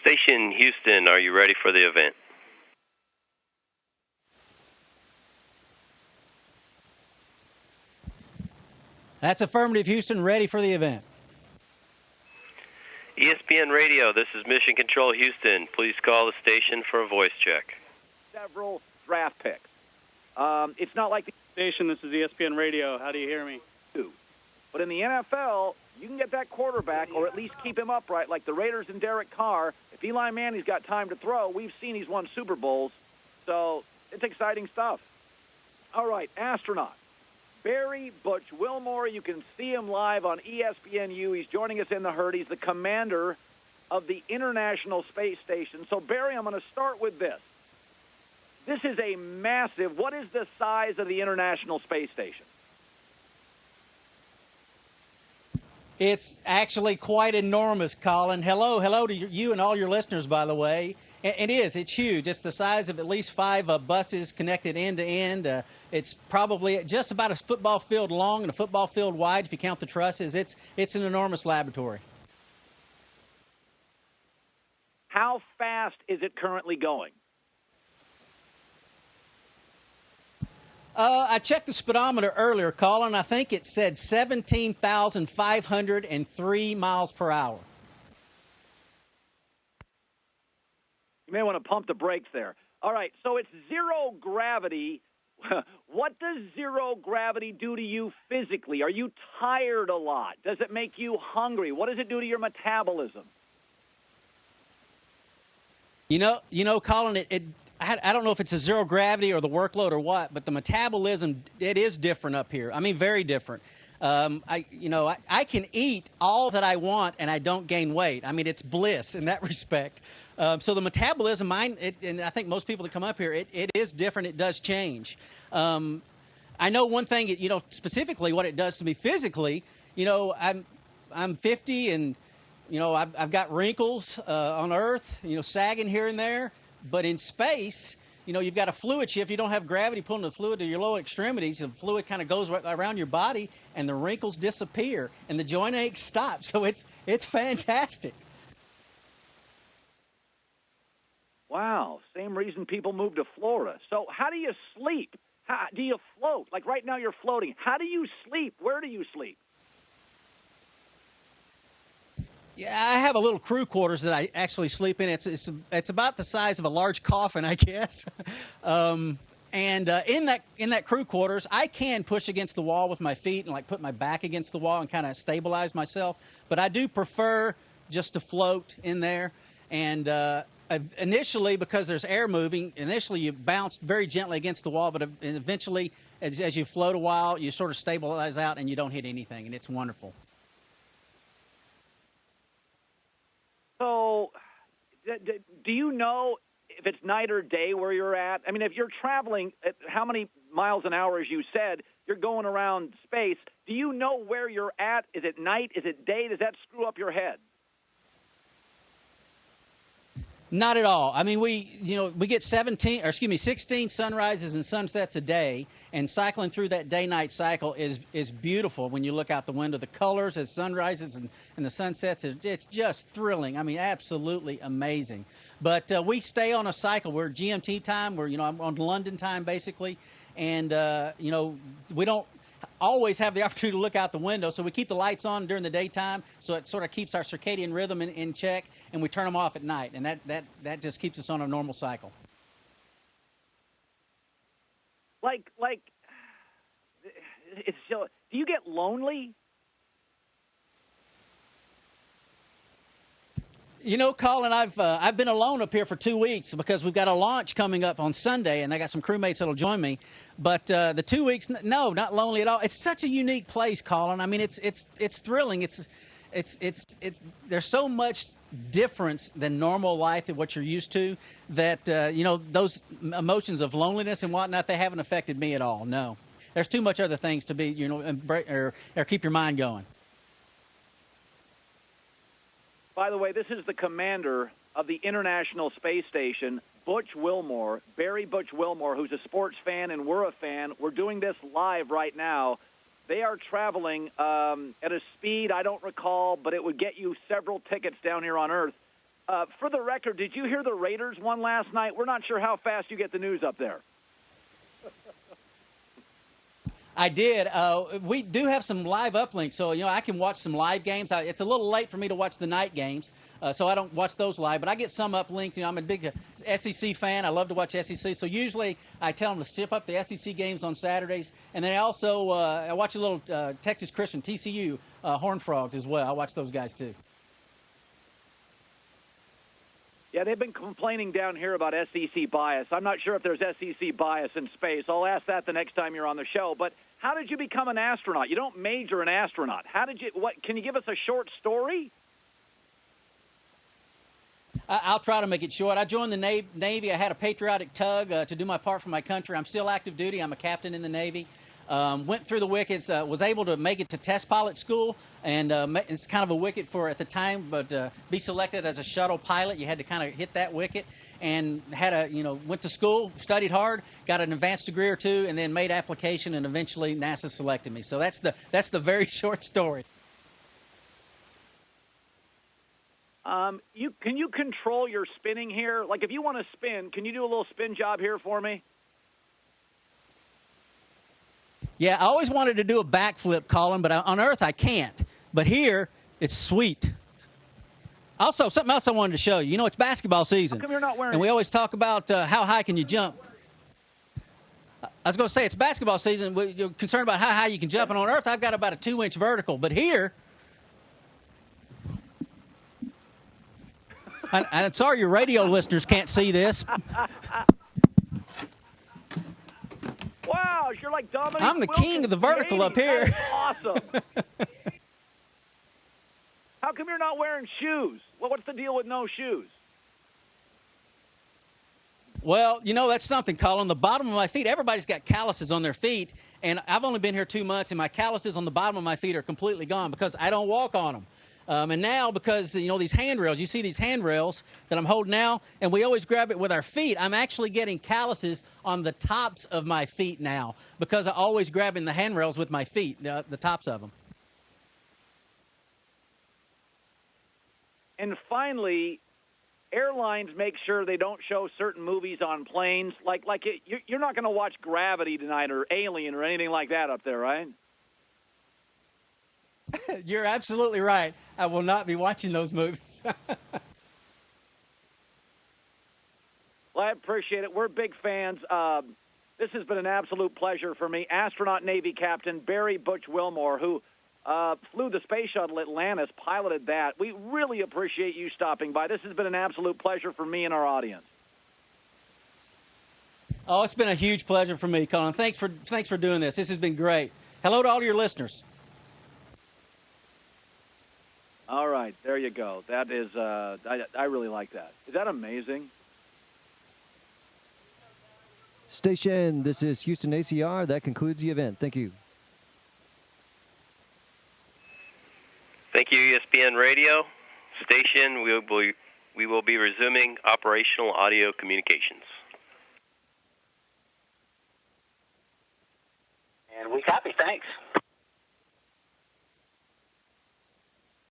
Station Houston, are you ready for the event? That's affirmative, Houston, ready for the event. ESPN Radio, this is Mission Control Houston. Please call the station for a voice check. Several draft picks. It's not like the station, this is ESPN Radio. How do you hear me? But in the NFL, you can get that quarterback or at least keep him upright like the Raiders and Derek Carr. If Eli Manning's got time to throw, we've seen he's won Super Bowls. So it's exciting stuff. All right, astronaut. Barry Butch Wilmore, you can see him live on ESPNU. He's joining us in the herd. He's the commander of the International Space Station. So, Barry, I'm going to start with this. This is a massive, what is the size of the International Space Station? It's actually quite enormous, Colin. Hello to you and all your listeners, by the way. It is. It's huge. It's the size of at least 5 buses connected end to end. It's probably just about a football field long and a football field wide if you count the trusses. It's an enormous laboratory. How fast is it currently going? I checked the speedometer earlier, Colin. I think it said 17,503 miles per hour. You may want to pump the brakes there. All right, so it's zero gravity. What does zero gravity do to you physically? Are you tired a lot? Does it make you hungry? What does it do to your metabolism? You know, Colin, I don't know if it's a zero gravity or the workload or what, but the metabolism, it is different up here. I mean, very different. I can eat all that I want and I don't gain weight. I mean, it's bliss in that respect. So the metabolism, and I think most people that come up here, it is different. It does change. I know one thing, specifically what it does to me physically. I'm 50 and, I've got wrinkles on Earth, sagging here and there. But in space, you've got a fluid shift. You don't have gravity pulling the fluid to your lower extremities. The fluid kind of goes right around your body, and the wrinkles disappear, and the joint aches stop. So it's fantastic. Wow, same reason people move to Florida. So how do you sleep? How do you float? Like right now you're floating. How do you sleep? Where do you sleep? Yeah, I have a little crew quarters that I actually sleep in. It's about the size of a large coffin, I guess. And in that crew quarters, I can push against the wall with my feet and like put my back against the wall and kind of stabilize myself. But I do prefer just to float in there. And initially, because there's air moving, initially you bounce very gently against the wall, but eventually, as you float a while, you sort of stabilize out and you don't hit anything, and it's wonderful. So, do you know if it's night or day where you're at? I mean, if you're traveling at how many miles an hour, as you said, you're going around space, do you know where you're at? Is it night? Is it day? Does that screw up your head? Not at all. I mean, we get 16 sunrises and sunsets a day, and cycling through that day-night cycle is beautiful when you look out the window. The colors as sunrises and the sunsets, it's just thrilling. I mean, absolutely amazing. But we stay on a cycle. We're GMT time. I'm on London time, basically. And, we don't always have the opportunity to look out the window, so we keep the lights on during the daytime, so it sort of keeps our circadian rhythm in check, and we turn them off at night, and that just keeps us on a normal cycle. Do you get lonely? Colin, I've been alone up here for 2 weeks because we've got a launch coming up on Sunday, and I got some crewmates that'll join me. But the 2 weeks, no, not lonely at all. It's such a unique place, Colin. I mean, it's thrilling. There's so much difference than normal life than what you're used to that those emotions of loneliness and whatnot, they haven't affected me at all. No, there's too much other things to be or keep your mind going. By the way, this is the commander of the International Space Station, Butch Wilmore, Barry Butch Wilmore, who's a sports fan and we're a fan. We're doing this live right now. They are traveling at a speed I don't recall, but it would get you several tickets down here on Earth. For the record, did you hear the Raiders won last night? We're not sure how fast you get the news up there. I did. We do have some live uplinks, so I can watch some live games. It's a little late for me to watch the night games, so I don't watch those live. But I get some uplinked. I'm a big SEC fan. I love to watch SEC. So usually I tell them to skip up the SEC games on Saturdays, and then I also I watch a little Texas Christian TCU Horned Frogs as well. I watch those guys too. Yeah, they've been complaining down here about SEC bias. I'm not sure if there's SEC bias in space. I'll ask that the next time you're on the show. But how did you become an astronaut? You don't major in astronaut. How did you? What? Can you give us a short story? I'll try to make it short. I joined the Navy. I had a patriotic tug to do my part for my country. I'm still active duty. I'm a captain in the Navy. Went through the wickets, was able to make it to test pilot school, and it's kind of a wicket for at the time, but be selected as a shuttle pilot, you had to kind of hit that wicket, and had went to school, studied hard, got an advanced degree or two, and then made application, and eventually NASA selected me. So that's the very short story. Can you control your spinning here? Like if you want to spin, can you do a little spin job here for me? Yeah, I always wanted to do a backflip, Colin, but on Earth I can't. But here, it's sweet. Also, something else I wanted to show you. It's basketball season. How come you're not wearing? And we always talk about how high can you jump. I was going to say it's basketball season. You're concerned about how high you can jump. And on Earth, I've got about a 2-inch vertical. But here, I'm sorry your radio listeners can't see this. Wow, you're like Dominic I'm the king of the vertical up here. That's awesome. How come you're not wearing shoes? Well, what's the deal with no shoes? Well, that's something, Colin. The bottom of my feet, everybody's got calluses on their feet, and I've only been here 2 months, and my calluses on the bottom of my feet are completely gone because I don't walk on them. And now because, these handrails, you see these handrails that I'm holding now, and we always grab it with our feet. I'm actually getting calluses on the tops of my feet now because I always grabbing the handrails with my feet, the tops of them. And finally, airlines make sure they don't show certain movies on planes. You're not going to watch Gravity tonight or Alien or anything like that up there, right? You're absolutely right. I will not be watching those movies. Well, I appreciate it. We're big fans. This has been an absolute pleasure for me. Astronaut Navy Captain Barry Butch Wilmore, who flew the space shuttle Atlantis, piloted that. We really appreciate you stopping by. This has been an absolute pleasure for me and our audience. Oh, it's been a huge pleasure for me, Colin. Thanks for doing this. This has been great. Hello to all your listeners. All right, there you go. That is, I really like that. Is that amazing? Station, this is Houston ACR. That concludes the event. Thank you. Thank you, ESPN Radio. Station, we will be resuming operational audio communications. And we copy. Thanks.